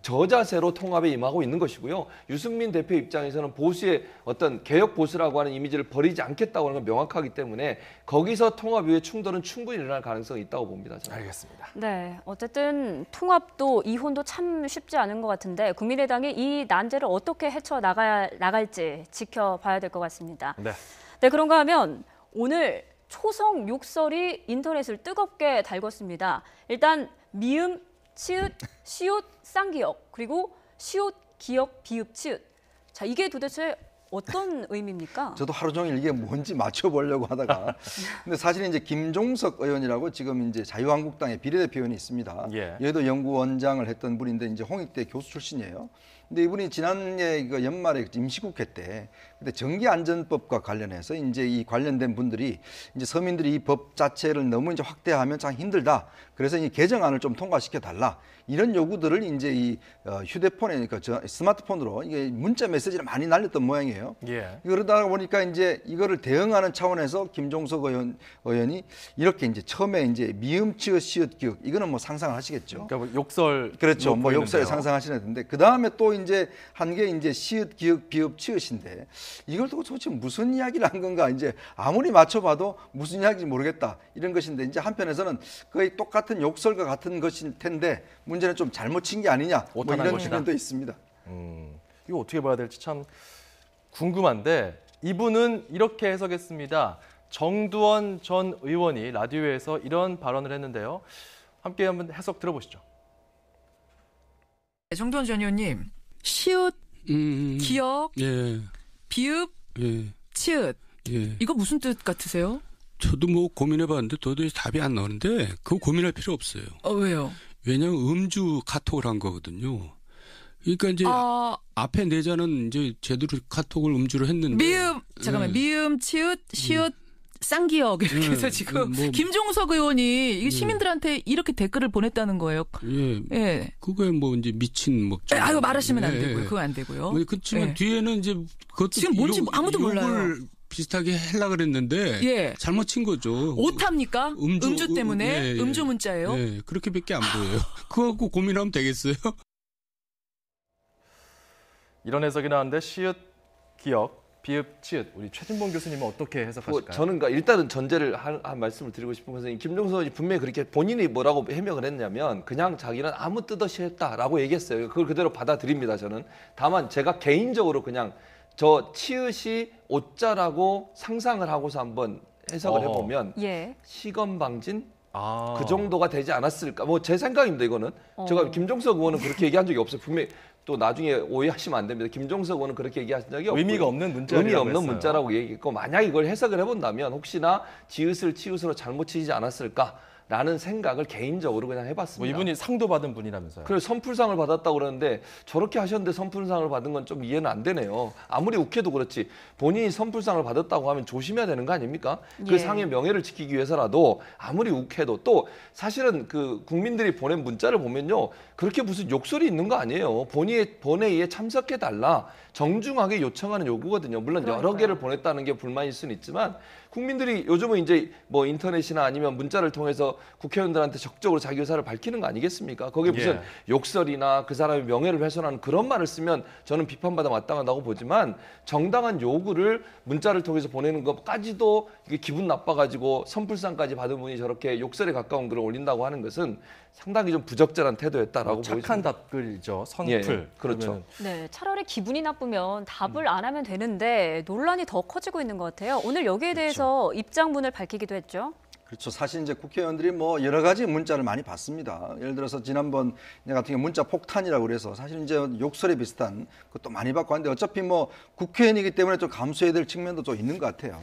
저자세로 통합에 임하고 있는 것이고요. 유승민 대표 입장에서는 보수의 어떤 개혁 보수라고 하는 이미지를 버리지 않겠다고 하는 건 명확하기 때문에 거기서 통합 이후에 충돌은 충분히 일어날 가능성이 있다고 봅니다. 저는. 알겠습니다. 네, 어쨌든 통합도 이혼도 참 쉽지 않은 것 같은데 국민의당이 이 난제를 어떻게 헤쳐나갈지 지켜봐야 될 것 같습니다. 네. 네, 그런가 하면 오늘 초성 욕설이 인터넷을 뜨겁게 달궜습니다. 일단 미음, 치읓, 시옷, 쌍기역, 그리고 시옷, 기역, 비읍, 치읓. 자, 이게 도대체 어떤 의미입니까? 저도 하루 종일 이게 뭔지 맞춰보려고 하다가 근데 사실 이제 김종석 의원이라고 지금 이제 자유한국당의 비례대표원이 있습니다. 예. 얘도 연구원장을 했던 분인데 이제 홍익대 교수 출신이에요. 근데 이분이 지난해 그 연말에 임시국회 때 근데 전기안전법과 관련해서 이제 이 관련된 분들이 이제 서민들이 이 법 자체를 너무 이제 확대하면 참 힘들다. 그래서 이 개정안을 좀 통과시켜 달라. 이런 요구들을 이제 이 휴대폰에 그러니까 스마트폰으로 이게 문자 메시지를 많이 날렸던 모양이에요. 예. 그러다 보니까 이제 이거를 대응하는 차원에서 김종석 의원이 이렇게 이제 처음에 이제 미음, 치읓, 시읒, 기역 이거는 뭐 상상을 하시겠죠. 그러니까 뭐 욕설 그렇죠. 뭐 보이는데요. 욕설 상상하시는데 그 다음에 또 이제 한 게 이제 시읒, 기역, 비읍, 치읓인데 이걸 또 도대체 무슨 이야기를 한 건가 이제 아무리 맞춰봐도 무슨 이야기인지 모르겠다 이런 것인데 이제 한편에서는 거의 똑같은 욕설과 같은 것일 텐데 문제는 좀 잘못 친 게 아니냐 뭐 오탄한 이런 것이다. 의견도 있습니다. 이거 어떻게 봐야 될지 참 궁금한데 이분은 이렇게 해석했습니다. 정두원 전 의원이 라디오에서 이런 발언을 했는데요. 함께 한번 해석 들어보시죠. 정두원 전 의원님, 시읒, 기역, 예, 비읍, 예, 치읓. 예. 이거 무슨 뜻 같으세요? 저도 뭐 고민해봤는데 도저히 답이 안 나오는데 그거 고민할 필요 없어요. 왜요? 왜냐하면 음주 카톡을 한 거거든요. 그러니까 이제 앞에 네 자는 이제 제대로 카톡을 음주를 했는데 잠깐만 미음, 치읓, 시읒, 쌍기역 이렇게 해서 지금 김종석 의원이 이게 시민들한테 이렇게 댓글을 보냈다는 거예요. 예, 예. 그거에 뭐 이제 미친 뭐. 아유 말하시면 안 되고요. 그거 안 되고요. 그렇지만 예. 뒤에는 이제 그것도 지금 뭔지 아무도 몰라요. 비슷하게 하려고 그랬는데 예. 잘못 친 거죠. 오타입니까? 음주 때문에? 예, 예. 음주 문자예요? 네, 그렇게밖에 안 보여요. 그거 갖고 고민하면 되겠어요? 이런 해석이 나왔는데 시읒, 기역, 비읍, 치읓. 우리 최진봉 교수님은 어떻게 해석하실까요? 저는 그러니까 일단은 전제를 한 말씀을 드리고 싶은 것은 김종석 의원이 분명히 그렇게 본인이 뭐라고 해명을 했냐면 그냥 자기는 아무 뜻 없이 했다라고 얘기했어요. 그걸 그대로 받아들입니다. 저는. 다만 제가 개인적으로 그냥 저 치읓이 오자라고 상상을 하고서 한번 해석을 해보면 예. 시건방진? 그 정도가 되지 않았을까? 뭐 제 생각입니다. 이거는. 제가 김종석 의원은 그렇게 얘기한 적이 없어요. 분명히 또 나중에 오해하시면 안 됩니다. 김종석 의원은 그렇게 얘기하신 적이 없고요. 의미가 없는 문자라고 의미 없는 했어요. 문자라고 얘기했고 만약 이걸 해석을 해본다면 혹시나 지읒을 치읒으로 잘못 치지 않았을까라는 생각을 개인적으로 그냥 해봤습니다. 뭐 이분이 상도 받은 분이라면서요. 그래서 선풀상을 받았다고 그러는데 저렇게 하셨는데 선풀상을 받은 건 좀 이해는 안 되네요. 아무리 욱해도 그렇지 본인이 선풀상을 받았다고 하면 조심해야 되는 거 아닙니까? 그 예. 상의 명예를 지키기 위해서라도 아무리 욱해도 또 사실은 그 국민들이 보낸 문자를 보면요. 그렇게 무슨 욕설이 있는 거 아니에요. 본회의에 참석해달라. 정중하게 요청하는 요구거든요. 물론 여러 개를 보냈다는 게 불만일 수는 있지만 국민들이 요즘은 이제 뭐 인터넷이나 아니면 문자를 통해서 국회의원들한테 적극적으로 자기 의사를 밝히는 거 아니겠습니까? 거기에 무슨 욕설이나 그 사람의 명예를 훼손하는 그런 말을 쓰면 저는 비판받아 마땅하다고 보지만 정당한 요구를 문자를 통해서 보내는 것까지도 이게 기분 나빠가지고 선풀상까지 받은 분이 저렇게 욕설에 가까운 글을 올린다고 하는 것은 상당히 좀 부적절한 태도였다라고 보여집니다. 착한 답글이죠. 선풀. 예, 그렇죠. 네, 차라리 기분이 나쁘면 답을 안 하면 되는데 논란이 더 커지고 있는 것 같아요. 오늘 여기에 대해서 입장문을 밝히기도 했죠. 그렇죠. 사실 이제 국회의원들이 뭐 여러 가지 문자를 많이 받습니다. 예를 들어서 지난번 같은 경우 문자 폭탄이라고 그래서 사실 이제 욕설에 비슷한 것도 많이 받고 하는데 어차피 뭐 국회의원이기 때문에 좀 감수해야 될 측면도 좀 있는 것 같아요.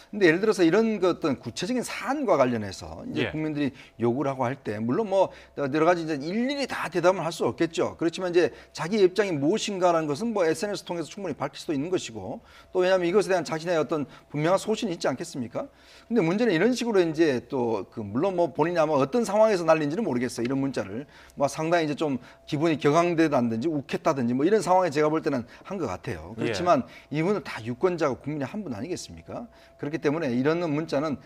근데 예를 들어서 이런 어떤 구체적인 사안과 관련해서 이제 국민들이 요구를 하고 할 때 물론 뭐 여러 가지 이제 일일이 다 대답을 할 수 없겠죠. 그렇지만 이제 자기 입장이 무엇인가라는 것은 뭐 SNS 통해서 충분히 밝힐 수도 있는 것이고 또 왜냐하면 이것에 대한 자신의 어떤 분명한 소신이 있지 않겠습니까? 근데 문제는 이런 식으로 이제 또 그 물론 뭐 본인이 아마 어떤 상황에서 날린지는 모르겠어요. 이런 문자를 뭐 상당히 이제 좀 기분이 격앙되다든지 욱했다든지 뭐 이런 상황에 제가 볼 때는 한 것 같아요. 그렇지만 이분은 다 유권자가 국민의 한 분 아니겠습니까? 그렇기 때문에 이런 문자는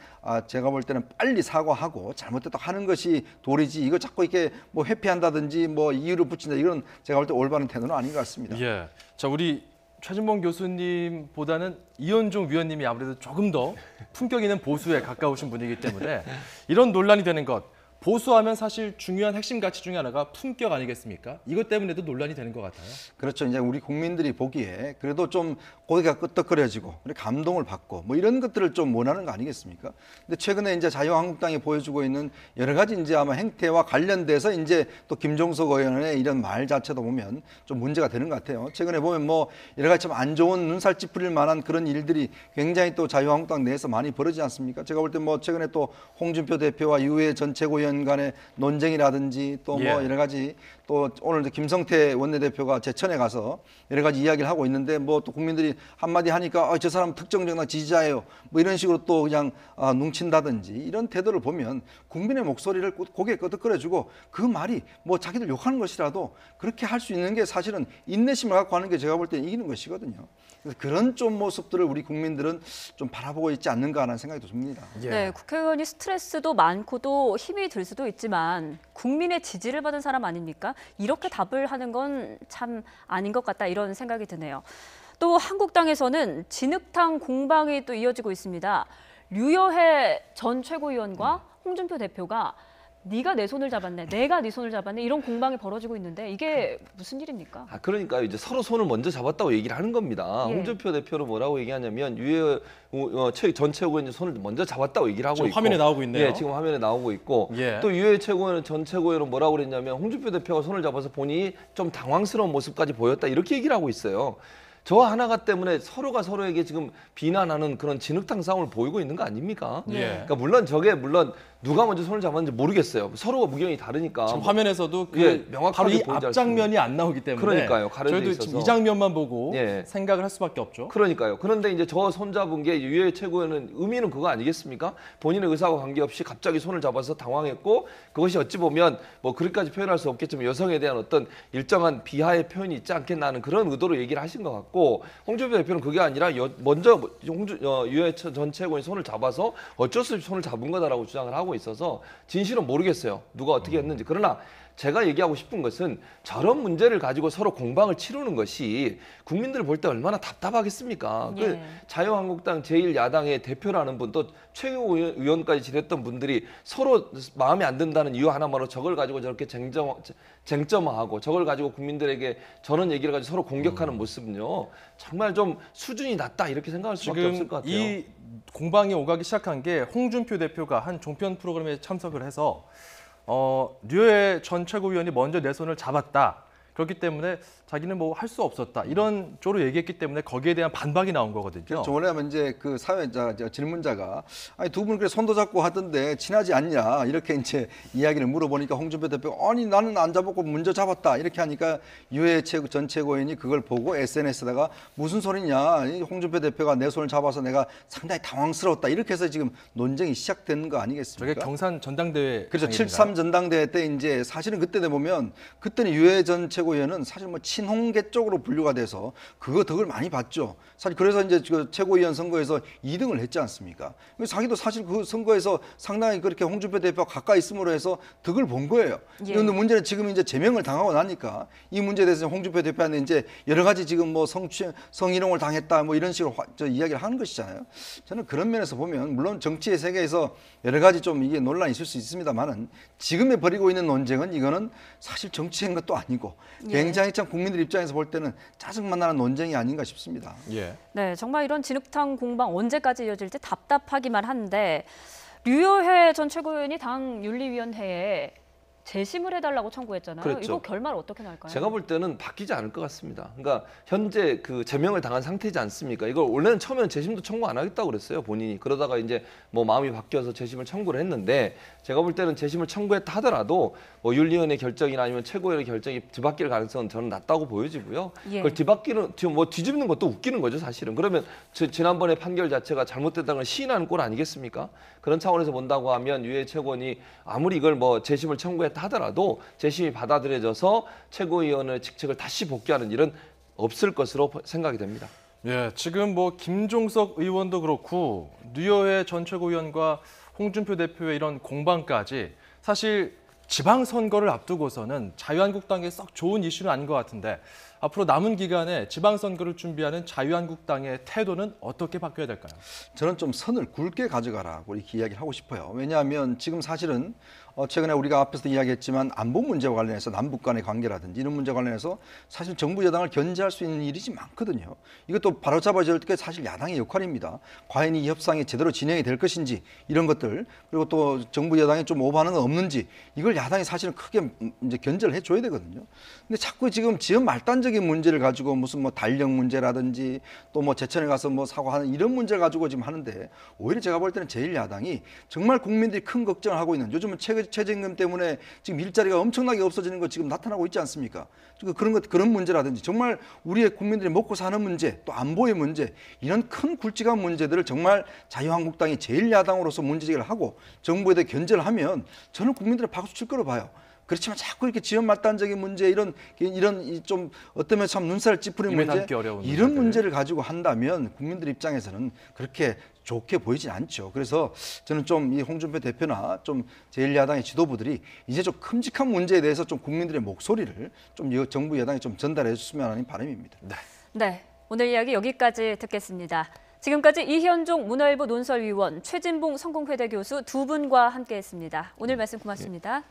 제가 볼 때는 빨리 사과하고 잘못됐다 하는 것이 도리지 이거 자꾸 이렇게 뭐 회피한다든지 뭐 이유를 붙인다 이건 제가 볼 때 올바른 태도는 아닌 것 같습니다. 예. 자, 우리 최진봉 교수님보다는 이현종 위원님이 아무래도 조금 더 품격 있는 보수에 가까우신 분이기 때문에 이런 논란이 되는 것, 보수하면 사실 중요한 핵심 가치 중에 하나가 품격 아니겠습니까? 이것 때문에도 논란이 되는 것 같아요. 그렇죠. 이제 우리 국민들이 보기에 그래도 좀 고개가 끄덕거려지고 감동을 받고 뭐 이런 것들을 좀 원하는 거 아니겠습니까? 근데 최근에 이제 자유한국당이 보여주고 있는 여러 가지 이제 아마 행태와 관련돼서 이제 또 김종석 의원의 이런 말 자체도 보면 좀 문제가 되는 것 같아요. 최근에 보면 뭐 여러 가지 참 안 좋은 눈살 찌푸릴 만한 그런 일들이 굉장히 또 자유한국당 내에서 많이 벌어지지 않습니까? 제가 볼 때 뭐 최근에 또 홍준표 대표와 유해 전 최고위원 간의 논쟁이라든지 또 뭐 여러 가지 또 오늘 김성태 원내대표가 제천에 가서 여러 가지 이야기를 하고 있는데 뭐 또 국민들이 한마디 하니까 저 사람 특정 정당 지지자예요. 뭐 이런 식으로 또 그냥 뭉친다든지 이런 태도를 보면 국민의 목소리를 고개 끄덕거려주고 그 말이 뭐 자기들 욕하는 것이라도 그렇게 할 수 있는 게 사실은 인내심을 갖고 하는 게 제가 볼 때는 이기는 것이거든요. 그래서 그런 좀 모습들을 우리 국민들은 좀 바라보고 있지 않는가 하는 생각이 듭니다. 네, 국회의원이 스트레스도 많고도 힘이 들 수도 있지만 국민의 지지를 받은 사람 아닙니까? 이렇게 답을 하는 건 참 아닌 것 같다 이런 생각이 드네요. 또 한국당에서는 진흙탕 공방이 또 이어지고 있습니다. 류여해 전 최고위원과 홍준표 대표가 네가 내 손을 잡았네, 내가 네 손을 잡았네 이런 공방이 벌어지고 있는데 이게 무슨 일입니까? 그러니까 이제 서로 손을 먼저 잡았다고 얘기를 하는 겁니다. 홍준표 대표는 뭐라고 얘기하냐면 유해 전 최고위원 손을 먼저 잡았다고 얘기를 하고 지금 있고 화면에 나오고 있네요. 예, 지금 화면에 나오고 있고 또 유해 전 최고위원은 뭐라고 그랬냐면 홍준표 대표가 손을 잡아서 본인이 좀 당황스러운 모습까지 보였다 이렇게 얘기를 하고 있어요. 저 하나가 때문에 서로가 서로에게 지금 비난하는 그런 진흙탕 싸움을 보이고 있는 거 아닙니까? 그러니까 물론 누가 먼저 손을 잡았는지 모르겠어요. 서로가 무경이 다르니까. 지금 화면에서도 명확하게 바로 이 앞장면이 안 나오기 때문에 그러니까요. 저희도 지금 이 장면만 보고 생각을 할 수밖에 없죠. 그러니까요. 그런데 이제 저 손 잡은 게 유해 최고위원은 의미는 그거 아니겠습니까? 본인의 의사와 관계없이 갑자기 손을 잡아서 당황했고 그것이 어찌 보면 뭐 그렇게까지 표현할 수 없겠지만 여성에 대한 어떤 일정한 비하의 표현이 있지 않겠나 하는 그런 의도로 얘기를 하신 것 같고 홍준표 대표는 그게 아니라 먼저 유해 전 최고위원 손을 잡아서 어쩔 수 없이 손을 잡은 거다라고 주장을 하고 있어서 진실은 모르겠어요. 누가 어떻게 했는지. 그러나 제가 얘기하고 싶은 것은 저런 문제를 가지고 서로 공방을 치르는 것이 국민들 볼 때 얼마나 답답하겠습니까? 그 자유한국당 제1야당의 대표라는 분 또 최고위원까지 지냈던 분들이 서로 마음에 안 든다는 이유 하나만으로 저걸 가지고 저렇게 쟁점화하고 저걸 가지고 국민들에게 저런 얘기를 가지고 서로 공격하는 모습은요. 정말 좀 수준이 낮다 이렇게 생각할 수밖에 없을 것 같아요. 이 공방이 오가기 시작한 게 홍준표 대표가 한 종편 프로그램에 참석을 해서 류해 전 최고위원이 먼저 내 손을 잡았다. 그렇기 때문에 자기는 뭐 할 수 없었다. 이런 쪽으로 얘기했기 때문에 거기에 대한 반박이 나온 거거든요. 그렇죠. 원래는 이제 그 사회자 질문자가 아니 두 분 그래 손도 잡고 하던데 친하지 않냐 이렇게 이제 이야기를 물어보니까 홍준표 대표가 아니 나는 안 잡았고 먼저 잡았다 이렇게 하니까 유해 전 최고위원이 그걸 보고 SNS에다가 무슨 소리냐 홍준표 대표가 내 손을 잡아서 내가 상당히 당황스러웠다 이렇게 해서 지금 논쟁이 시작되는 거 아니겠습니까? 저게 경산 전당대회 그렇죠. 7.3 전당대회 때 이제 사실은 그때 보면 그때는 유해 전 최고위원은 사실 뭐 친홍계 쪽으로 분류가 돼서 그거 덕을 많이 봤죠. 사실 그래서 이제 그 최고위원 선거에서 2등을 했지 않습니까? 자기도 사실 그 선거에서 상당히 그렇게 홍준표 대표가 가까이 있음으로 해서 덕을 본 거예요. 그런데 문제는 지금 이제 제명을 당하고 나니까 이 문제에 대해서 홍준표 대표한테 이제 여러 가지 지금 뭐 성희롱을 당했다 뭐 이런 식으로 이야기를 하는 것이잖아요. 저는 그런 면에서 보면 물론 정치의 세계에서 여러 가지 좀 이게 논란이 있을 수 있습니다만은 지금에 벌이고 있는 논쟁은 이거는 사실 정치인 것도 아니고 굉장히 참 국민들 입장에서 볼 때는 짜증만 나는 논쟁이 아닌가 싶습니다. 네, 정말 이런 진흙탕 공방 언제까지 이어질지 답답하기만 한데 류여해 전 최고위원이 당 윤리위원회에 재심을 해달라고 청구했잖아요. 그랬죠. 이거 결말 어떻게 날까요? 제가 볼 때는 바뀌지 않을 것 같습니다. 그러니까 현재 그 제명을 당한 상태지 않습니까? 이걸 원래는 처음에는 재심도 청구 안 하겠다고 그랬어요, 본인이. 그러다가 이제 뭐 마음이 바뀌어서 재심을 청구를 했는데, 제가 볼 때는 재심을 청구했다 하더라도 뭐 윤리위원회 결정이나 아니면 최고위원회 결정이 뒤바뀔 가능성은 저는 낮다고 보여지고요. 예. 그걸 뒤집는 것도 웃기는 거죠, 사실은. 그러면 지난번에 판결 자체가 잘못됐다는 걸 시인하는 꼴 아니겠습니까? 그런 차원에서 본다고 하면 유해 최고원이 아무리 이걸 뭐 재심을 청구했다 하더라도 재심이 받아들여져서 최고위원의 직책을 다시 복귀하는 일은 없을 것으로 생각이 됩니다. 예, 지금 뭐 김종석 의원도 그렇고 류여해 전 최고위원과 홍준표 대표의 이런 공방까지 사실 지방선거를 앞두고서는 자유한국당에 썩 좋은 이슈는 아닌 것 같은데, 앞으로 남은 기간에 지방선거를 준비하는 자유한국당의 태도는 어떻게 바뀌어야 될까요? 저는 좀 선을 굵게 가져가라고 이렇게 이야기를 하고 싶어요. 왜냐하면 지금 사실은 최근에 우리가 앞에서 이야기했지만 안보 문제와 관련해서 남북 간의 관계라든지 이런 문제와 관련해서 사실 정부 여당을 견제할 수 있는 일이 많거든요. 이것도 바로잡아줄 게 사실 야당의 역할입니다. 과연 이 협상이 제대로 진행이 될 것인지 이런 것들, 그리고 또 정부 여당이 좀 오버하는 건 없는지, 이걸 야당이 사실은 크게 이제 견제를 해줘야 되거든요. 근데 자꾸 지금 지연 말단적인 문제를 가지고 무슨 뭐 달력 문제라든지 또 뭐 제천에 가서 뭐 사과하는 이런 문제를 가지고 지금 하는데, 오히려 제가 볼 때는 제1야당이 정말 국민들이 큰 걱정을 하고 있는, 요즘은 최저임금 때문에 지금 일자리가 엄청나게 없어지는 거 지금 나타나고 있지 않습니까? 그런 문제라든지 정말 우리의 국민들이 먹고 사는 문제, 또 안보의 문제, 이런 큰 굵직한 문제들을 정말 자유한국당이 제1야당으로서 문제제기를 하고 정부에 대해 견제를 하면 저는 국민들의 박수 칠 거로 봐요. 그렇지만 자꾸 이렇게 지연 말단적인 문제, 이런 좀 어떤 면에서 참 눈살 찌푸리는 문제, 이런 문제를 가지고 한다면 국민들 입장에서는 그렇게 좋게 보이진 않죠. 그래서 저는 좀 이 홍준표 대표나 좀 제1야당의 지도부들이 이제 좀 큼직한 문제에 대해서 좀 국민들의 목소리를 좀 정부 여당이 좀 전달해 줬으면 하는 바람입니다. 네, 오늘 이야기 여기까지 듣겠습니다. 지금까지 이현종 문화일보 논설위원, 최진봉 성공회대 교수 두 분과 함께했습니다. 오늘 말씀 고맙습니다.